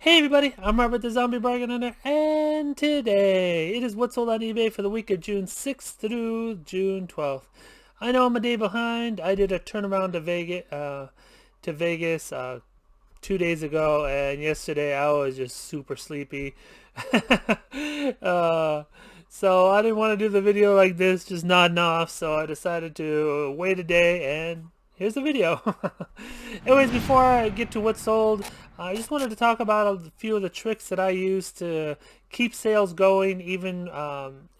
Hey everybody, I'm Robert the Zombiebargainhunter, and today it is what's sold on eBay for the week of June 6th through June 12th. I know I'm a day behind. I did a turnaround to Vegas 2 days ago, and yesterday I was just super sleepy. uh, so I didn't want to do the video like this, just nodding off. So I decided to wait a day, and here's the video. Anyways, before I get to what's sold, I just wanted to talk about a few of the tricks that I use to keep sales going, even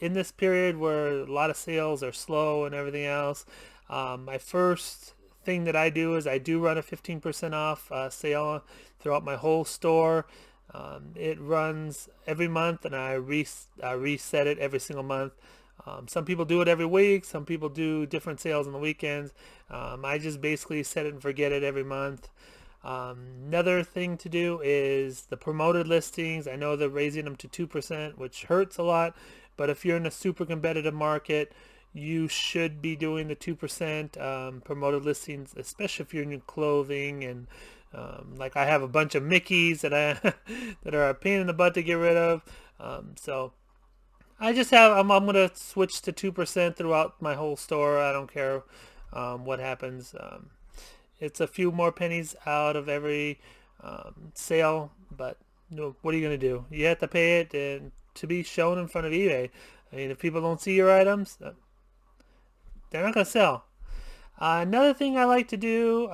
in this period where a lot of sales are slow and everything else. My first thing that I do is I do run a 15% off sale throughout my whole store. It runs every month, and I reset it every single month. Some people do it every week. Some people do different sales on the weekends. I just basically set it and forget it every month. Another thing to do is the promoted listings. I know they're raising them to 2%, which hurts a lot. But if you're in a super competitive market, you should be doing the 2% promoted listings, especially if you're in clothing. And like I have a bunch of Mickeys that I that are a pain in the butt to get rid of. So I just have I'm gonna switch to 2% throughout my whole store. I don't care what happens. It's a few more pennies out of every sale, but what are you gonna do? You have to pay it and to be shown in front of eBay. I mean, if people don't see your items, they're not gonna sell. Another thing I like to do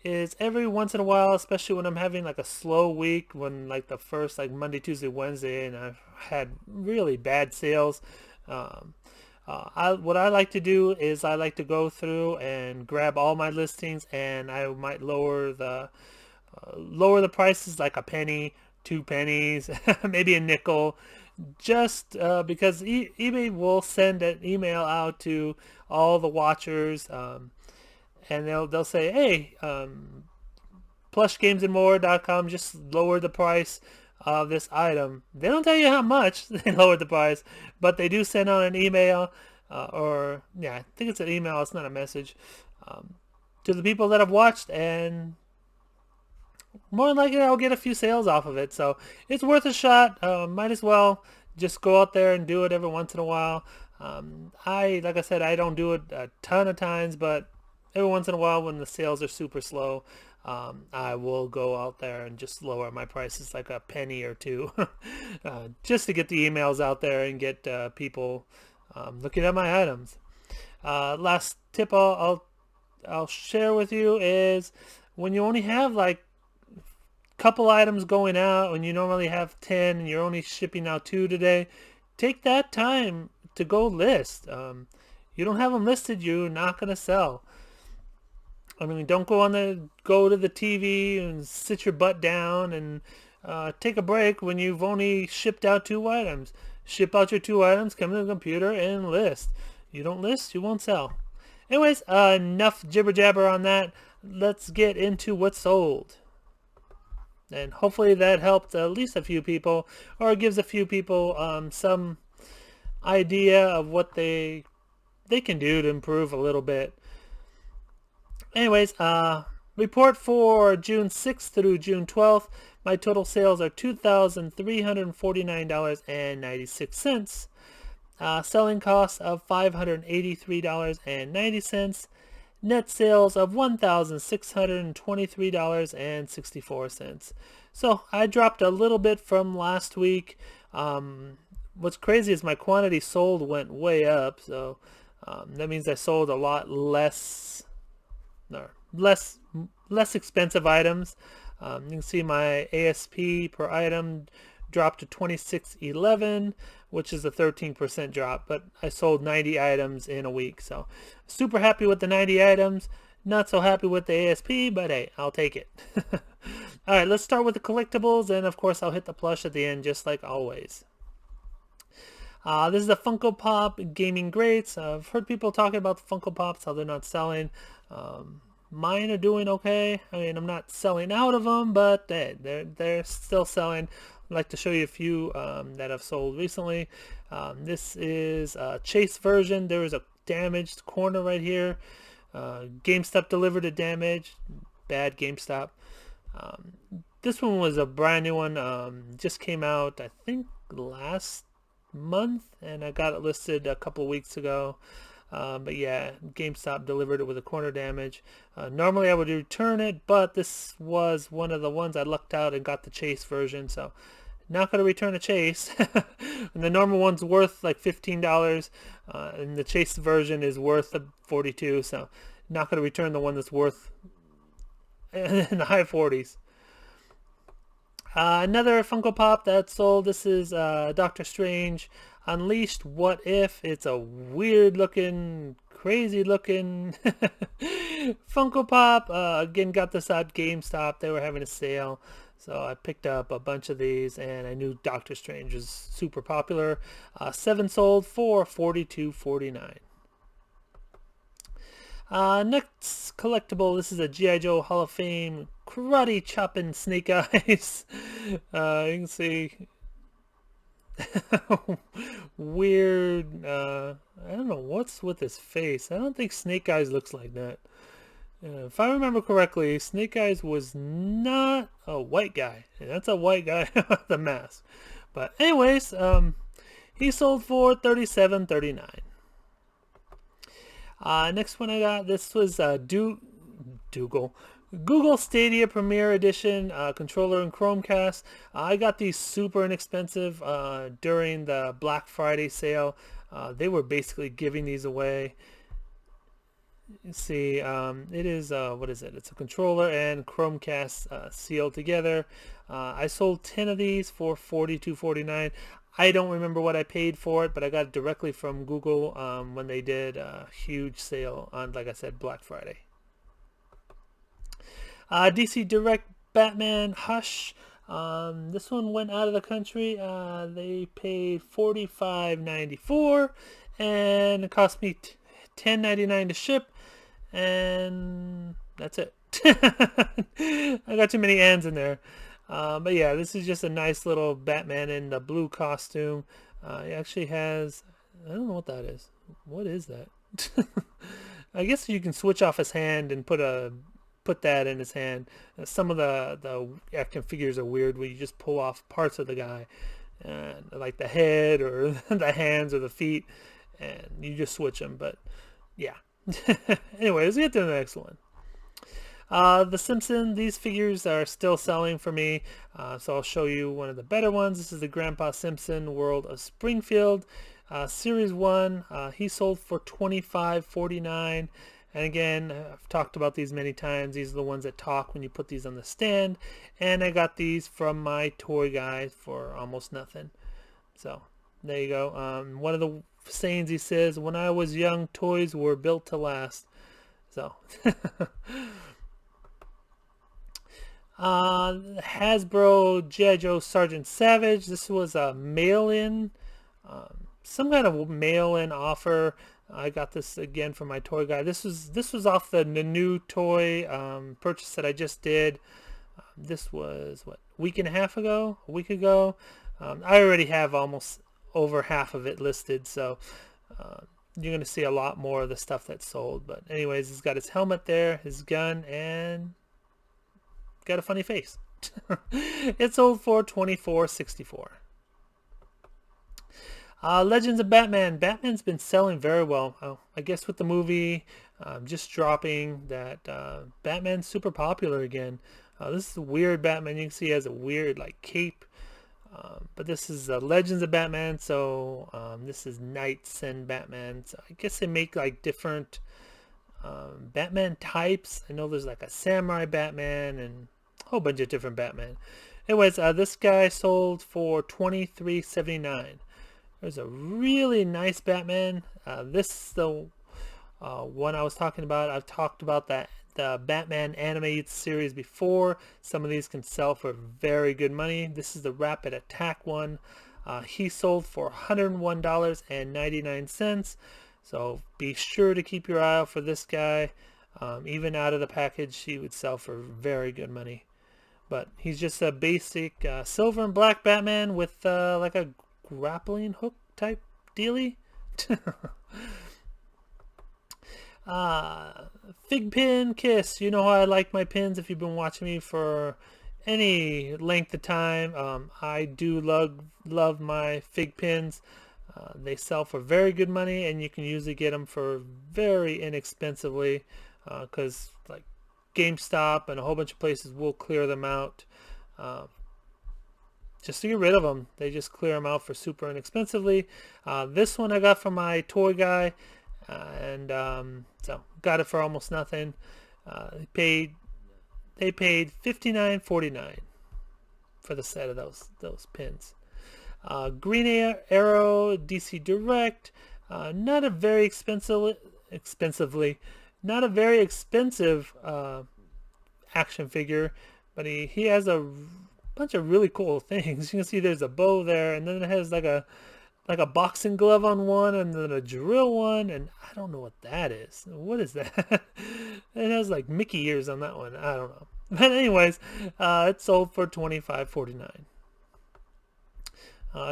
is every once in a while, especially when I'm having like a slow week, when like the first like Monday, Tuesday, Wednesday, and I've had really bad sales. Um, what I like to do is I like to go through and grab all my listings, and I might lower the prices like a penny, 2 pennies, maybe a nickel, just because eBay will send an email out to all the watchers, and they'll say, hey, plushgamesandmore.com just lowered the price of this item. They don't tell you how much they lowered the price, but they do send out an email, or yeah, I think it's an email. It's not a message, to the people that have watched, and more than likely I'll get a few sales off of it. So it's worth a shot. Might as well just go out there and do it every once in a while. Like I said, I don't do it a ton of times, but every once in a while when the sales are super slow, I will go out there and just lower my prices like a penny or two, just to get the emails out there and get people looking at my items. Last tip I'll share with you is when you only have like couple items going out when you normally have 10 and you're only shipping out 2 today, take that time to go list. You don't have them listed, you're not going to sell. I mean, don't go to the TV and sit your butt down and take a break when you've only shipped out 2 items. Ship out your 2 items, come to the computer and list. You don't list, you won't sell. Anyways, enough jibber jabber on that. Let's get into what's sold. And hopefully that helped at least a few people, or gives a few people some idea of what they can do to improve a little bit. Anyways, report for June 6th through June 12th. My total sales are $2,349.96. Selling costs of $583.90. Net sales of $1,623.64. So I dropped a little bit from last week. What's crazy is my quantity sold went way up, so that means I sold a lot less expensive items. You can see my ASP per item dropped to 26.11, which is a 13% drop, but I sold 90 items in a week. So super happy with the 90 items, not so happy with the ASP, but hey, I'll take it. All right, let's start with the collectibles, and of course I'll hit the plush at the end just like always. This is the Funko Pop Gaming Greats. I've heard people talking about the Funko Pops, how they're not selling. Mine are doing okay. I mean, I'm not selling out of them, but they're still selling. I'd like to show you a few that I've sold recently. This is a Chase version. There is a damaged corner right here. GameStop delivered a damage. Bad GameStop. this one was a brand new one. Just came out, I think, last month, and I got it listed a couple of weeks ago. But yeah, GameStop delivered it with a corner damage. Normally I would return it, but this was one of the ones I lucked out and got the Chase version, so not going to return a Chase. And the normal one's worth like $15, and the Chase version is worth $42, so not going to return the one that's worth in the high 40s. Another Funko Pop that sold. This is Doctor Strange Unleashed. What If? It's a weird looking, crazy looking Funko Pop. Again, got this at GameStop. They were having a sale, so I picked up a bunch of these, and I knew Doctor Strange was super popular. 7 sold for $42.49. Next collectible, this is a G.I. Joe Hall of Fame karate chopping Snake Eyes. You can see weird, I don't know what's with his face. I don't think Snake Eyes looks like that. If I remember correctly, Snake Eyes was not a white guy. And that's a white guy with a mask. But anyways, he sold for $37.39. Next one I got, this was Google Stadia Premier Edition controller and Chromecast. I got these super inexpensive during the Black Friday sale. They were basically giving these away. You see, it is, what is it? It's a controller and Chromecast sealed together. I sold 10 of these for $42.49. I don't remember what I paid for it, but I got it directly from Google when they did a huge sale on, like I said, Black Friday. DC Direct Batman Hush. This one went out of the country. They paid $45.94, and it cost me $10.99 to ship, and that's it. I got too many ands in there. But yeah, this is just a nice little Batman in the blue costume. He actually has, I don't know what that is. What is that? I guess you can switch off his hand and put that in his hand. Some of the action figures are weird where you just pull off parts of the guy, like the head or the hands or the feet, and you just switch them. But yeah. Anyway, let's get to the next one. The Simpsons, these figures are still selling for me, so I'll show you one of the better ones. This is the Grandpa Simpson World of Springfield, Series 1. He sold for $25.49, and again, I've talked about these many times. These are the ones that talk when you put these on the stand, and I got these from my toy guy for almost nothing. So there you go. One of the sayings he says, when I was young, toys were built to last. So Hasbro G.I. Joe Sgt Savage. This was a mail-in, some kind of mail-in offer. I got this again from my toy guy. This was off the new toy purchase that I just did. This was what, a week ago. I already have almost over half of it listed, so you're gonna see a lot more of the stuff that's sold. But anyways, he's got his helmet there, his gun, and got a funny face. It sold for $24.64. Legends of Batman. Batman's been selling very well. I guess with the movie just dropping, that Batman's super popular again. This is a weird Batman. You can see he has a weird like cape. But this is Legends of Batman, so this is Knights and Batman. So I guess they make like different Batman types. I know there's like a samurai Batman and a whole bunch of different Batman. Anyways, this guy sold for $23.79. There's a really nice Batman. This is the one I was talking about. I've talked about the Batman animated series before. Some of these can sell for very good money. This is the Rapid Attack one. He sold for $101.99. So be sure to keep your eye out for this guy. Even out of the package, he would sell for very good money. But he's just a basic silver and black Batman with like a grappling hook type dealy. Fig Pin Kiss. You know how I like my pins if you've been watching me for any length of time. I do love my fig pins. They sell for very good money, and you can usually get them for very inexpensively, because like GameStop and a whole bunch of places will clear them out just to get rid of them. They just clear them out for super inexpensively. This one I got from my toy guy, and so got it for almost nothing. They paid $59.49 for the set of those pins. Green Arrow DC Direct, not a very not a very expensive action figure, but he has a bunch of really cool things. You can see there's a bow there, and then it has like a boxing glove on one, and then a drill one, and I don't know what that is. What is that? It has like Mickey ears on that one. I don't know. But anyways, it sold for $25.49.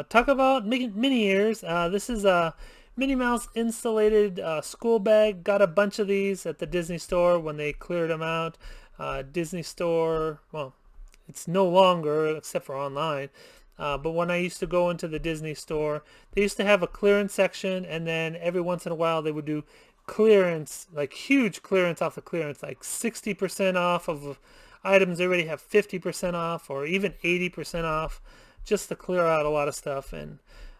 Talk about Minnie ears. This is a Minnie Mouse insulated school bag. Got a bunch of these at the Disney store when they cleared them out. Disney store, well, it's no longer except for online. But when I used to go into the Disney store, they used to have a clearance section, and then every once in a while they would do clearance, like huge clearance off the clearance, like 60% off of items they already have 50% off, or even 80% off, just to clear out a lot of stuff. And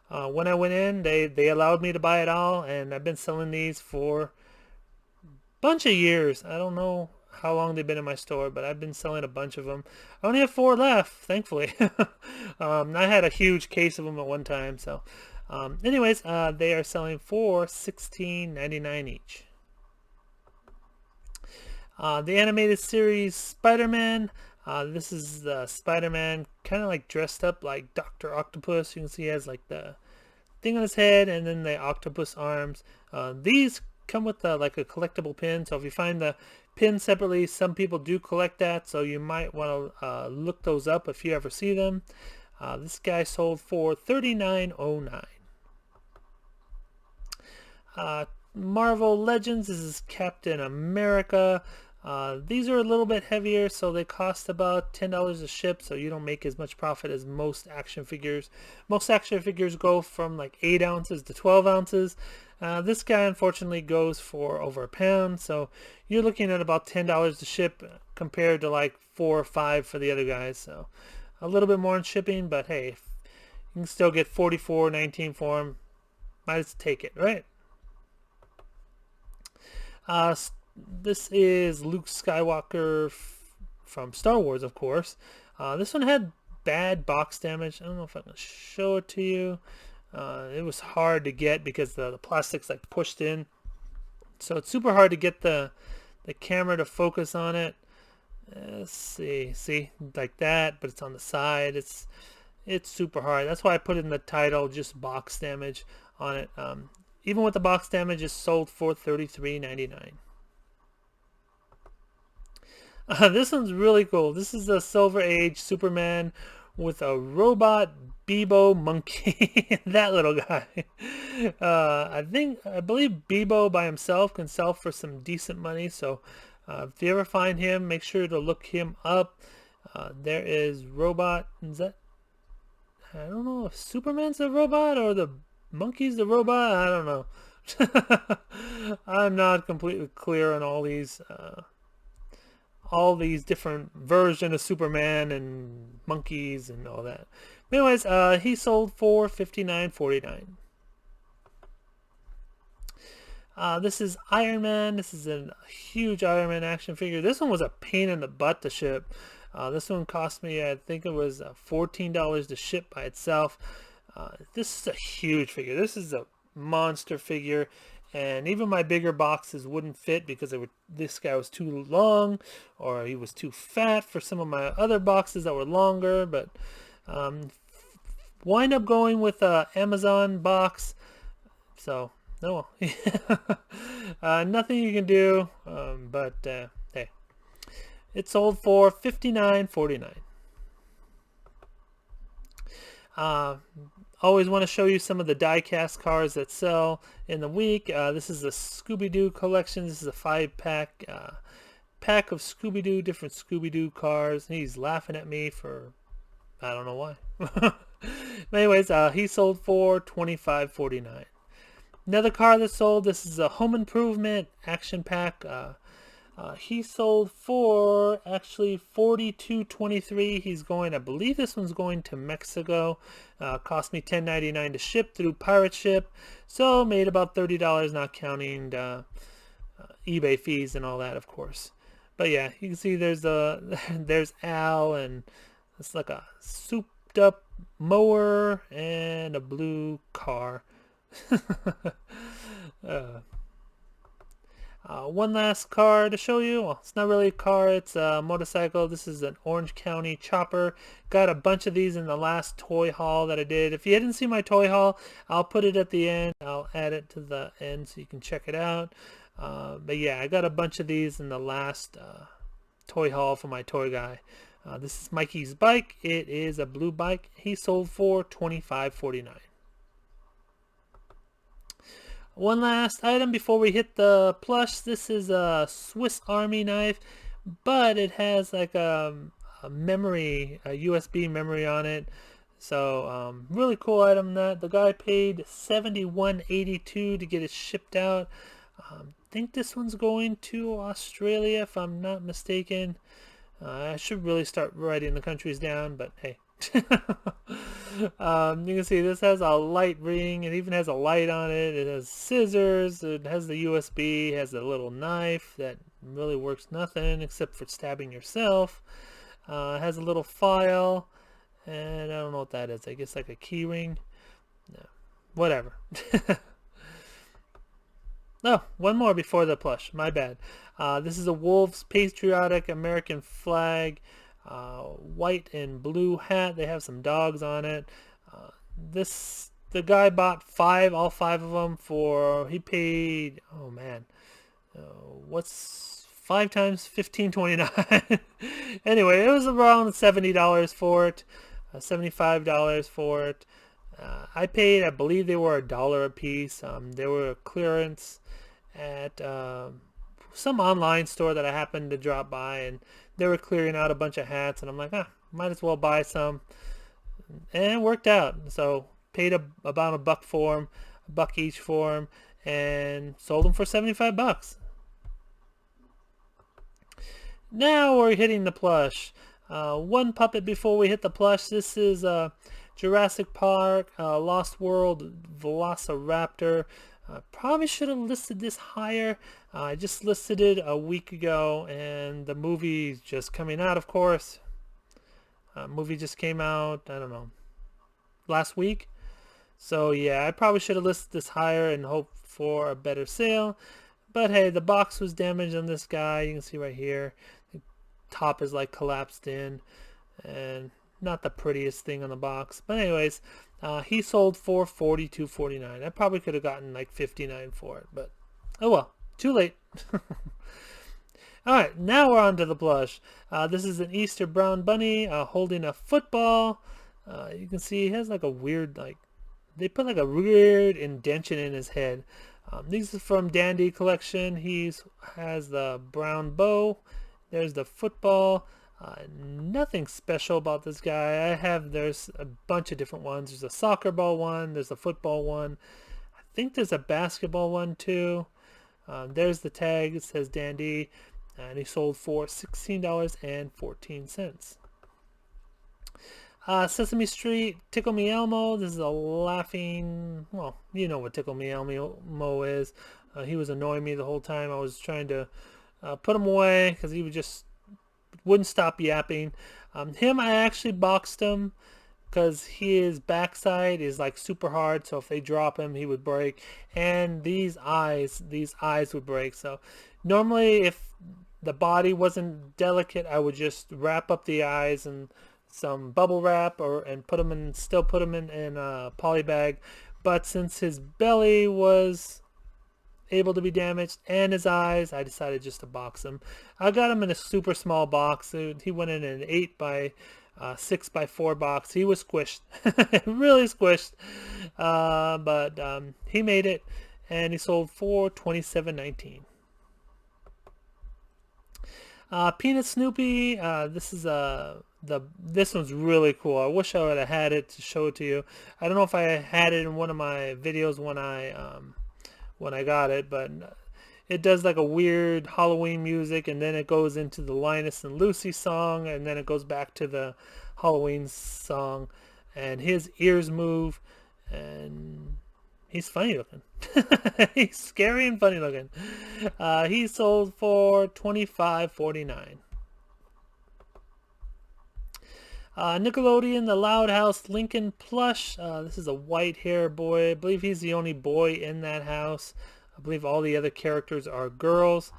when I went in, they allowed me to buy it all, and I've been selling these for a bunch of years. I don't know how long they've been in my store, but I've been selling a bunch of them. I only have 4 left, thankfully. I had a huge case of them at one time. So anyways, they are selling for $16.99 each. The animated series SpiderMan. This is Spider-Man kind of like dressed up like Dr. Octopus. You can see he has like the thing on his head and then the octopus arms. These come with like a collectible pin, so if you find the pin separately, some people do collect that, so you might want to look those up if you ever see them. This guy sold for $39.09. Marvel Legends, this is Captain America. These are a little bit heavier, so they cost about $10 a ship, so you don't make as much profit as most action figures. Most action figures go from like 8 ounces to 12 ounces. This guy unfortunately goes for over a pound, so you're looking at about $10 to ship compared to like 4 or 5 for the other guys. So a little bit more in shipping, but hey, you can still get $44.19 for them. Might as well take it, right? This is Luke Skywalker from Star Wars, of course. This one had bad box damage. I don't know if I can show it to you. It was hard to get because the plastic's like pushed in, so it's super hard to get the camera to focus on it. Let's see like that, but it's on the side. It's super hard. That's why I put in the title just box damage on it. Even with the box damage, it's sold for $33.99. This one's really cool. This is a Silver Age Superman with a robot Bibo monkey. That little guy. I believe Bibo by himself can sell for some decent money. So if you ever find him, make sure to look him up. There is robot. Is that? I don't know if Superman's the robot or the monkey's the robot. I don't know. I'm not completely clear on all these different versions of Superman and monkeys and all that. But anyways, he sold for $59.49. This is Iron Man. This is a huge Iron Man action figure. This one was a pain in the butt to ship. This one cost me, I think it was $14 to ship by itself. This is a huge figure. This is a monster figure. And even my bigger boxes wouldn't fit because this guy was too long, or he was too fat for some of my other boxes that were longer. But wind up going with a Amazon box. So no, nothing you can do. But hey, it sold for $59.49. Always want to show you some of the die-cast cars that sell in the week. This is a ScoobyDoo collection. This is a 5-pack pack of ScoobyDoo, different ScoobyDoo cars. He's laughing at me for, I don't know why. But anyways, he sold for $25.49. Another car that sold, this is a home improvement action pack. He sold for actually $42.23. He's going, I believe this one's going to Mexico. Cost me $10.99 to ship through pirate ship, so made about $30, not counting eBay fees and all that, of course. But yeah, you can see there's there's Al, and it's like a souped up mower and a blue car. One last car to show you. Well, it's not really a car, it's a motorcycle. This is an Orange County chopper. Got a bunch of these in the last toy haul that I did. If you didn't see my toy haul, I'll put it at the end. I'll add it to the end so you can check it out. But yeah, I got a bunch of these in the last toy haul for my toy guy. This is Mikey's bike. It is a blue bike. He sold for $25.49. One last item before we hit the plush. This is a Swiss Army knife, but it has like a memory, a USB memory on it. So really cool item. That the guy paid $71.82 to get it shipped out. I think this one's going to Australia if I'm not mistaken. I should really start writing the countries down, but hey. You can see this has a light ring. It even has a light on it. It has scissors. It has the USB. It has a little knife that really works nothing except for stabbing yourself. It has a little file, and I don't know what that is. I guess like a key ring. No, whatever. Oh, one more before the plush. My bad. This is a Wolves Patriotic American flag. White and blue hat. They have some dogs on it. The guy bought all five of them for, he paid, oh man, what's 5 times $15.29? Anyway, it was around $70 for it, $75 for it. I paid, I believe they were $1 a piece. They were a clearance at some online store that I happened to drop by, and they were clearing out a bunch of hats, and I'm like, might as well buy some, and it worked out. So paid about $1 for them, $1 each for them, and sold them for 75 bucks. Now we're hitting the plush. One puppet before we hit the plush. This is Jurassic Park Lost World Velociraptor. Probably should have listed this higher. I just listed it a week ago, and the movie's just coming out, of course. Movie just came out, I don't know, last week. So yeah, I probably should have listed this higher and hoped for a better sale. But hey, the box was damaged on this guy. You can see right here, the top is like collapsed in, and not the prettiest thing on the box. But anyways, he sold for $42.49. I probably could have gotten like $59 for it, but oh well, too late. Alright, now we're on to the plush. This is an Easter brown bunny holding a football. You can see he has like a weird, they put like a weird indention in his head. These are from Dandy Collection. He has the brown bow. There's the football. Nothing special about this guy. There's a bunch of different ones. There's a soccer ball one. There's a football one. I think there's a basketball one too. There's the tag. It says Dandy. And he sold for $16.14. Sesame Street, Tickle Me Elmo. This is a laughing, well, you know what Tickle Me Elmo is. He was annoying me the whole time. I was trying to put him away because he wouldn't stop yapping. Him, I actually boxed him because his backside is like super hard, so if they drop him, he would break. And these eyes would break. So normally, if the body wasn't delicate, I would just wrap up the eyes and some bubble wrap and still put them in a Polybag. But since his belly was able to be damaged and his eyes, I decided just to box him. I got him in a super small box. He went in an 8 by 6 by 4 box. He was squished, really squished, but he made it, and he sold for $27.19. Peanut Snoopy. This is this one's really cool. I wish I would have had it to show it to you. I don't know if I had it in one of my videos when I got it, but it does like a weird Halloween music, and then it goes into the Linus and Lucy song, and then it goes back to the Halloween song, and his ears move, and he's funny looking. He's scary and funny looking. He sold for $25.49. Nickelodeon, the Loud House Lincoln plush. This is a white hair boy. I believe he's the only boy in that house. I believe all the other characters are girls.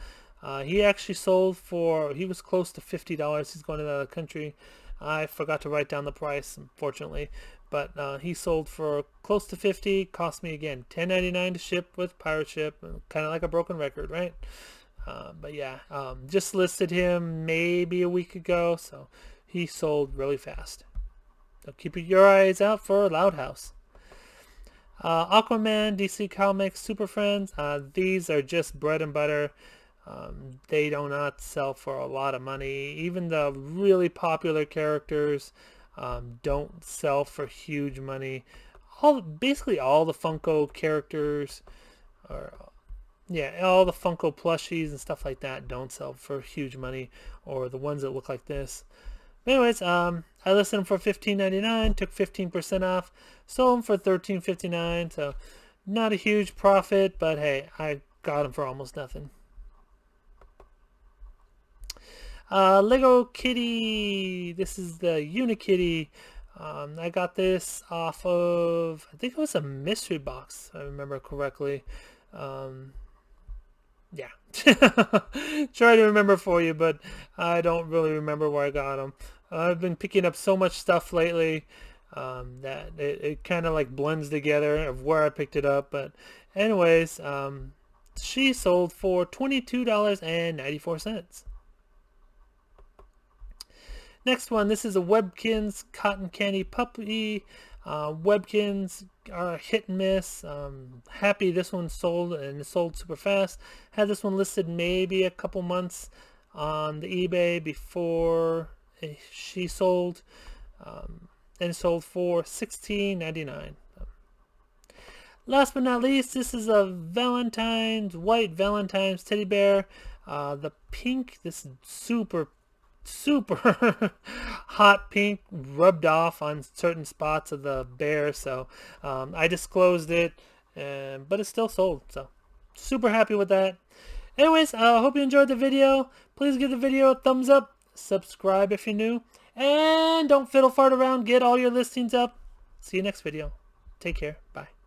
He actually sold for, he was close to $50. He's going to the country. I forgot to write down the price, unfortunately. But he sold for close to $50. Cost me, again, $10.99 to ship with pirate ship. Kind of like a broken record, right? But yeah, just listed him maybe a week ago, so he sold really fast. So keep your eyes out for Loud House. Aquaman, DC Comics, Super Friends. These are just bread and butter. They do not sell for a lot of money. Even the really popular characters don't sell for huge money. Basically all the Funko characters, all the Funko plushies and stuff like that don't sell for huge money, or the ones that look like this. Anyways, I listed them for $15.99, took 15% off, sold them for $13.59, so not a huge profit, but hey, I got them for almost nothing. Lego Kitty, this is the Unikitty. I got this off of, I think it was a mystery box, if I remember correctly. Yeah. Try to remember for you, but I don't really remember where I got them. I've been picking up so much stuff lately that it kind of like blends together of where I picked it up. But anyways, she sold for $22.94. Next one, this is a Webkinz Cotton Candy Puppy. Webkinz are hit and miss. Happy this one sold, and it sold super fast. Had this one listed maybe a couple months on the eBay before she sold, and sold for $16.99. Last but not least, this is a white Valentine's teddy bear. The pink, this super hot pink, rubbed off on certain spots of the bear, so I disclosed it, but it's still sold, so super happy with that. Anyways, I hope you enjoyed the video. Please give the video a thumbs up, subscribe if you're new, and don't fiddle fart around. Get all your listings up. See you next video. Take care. Bye.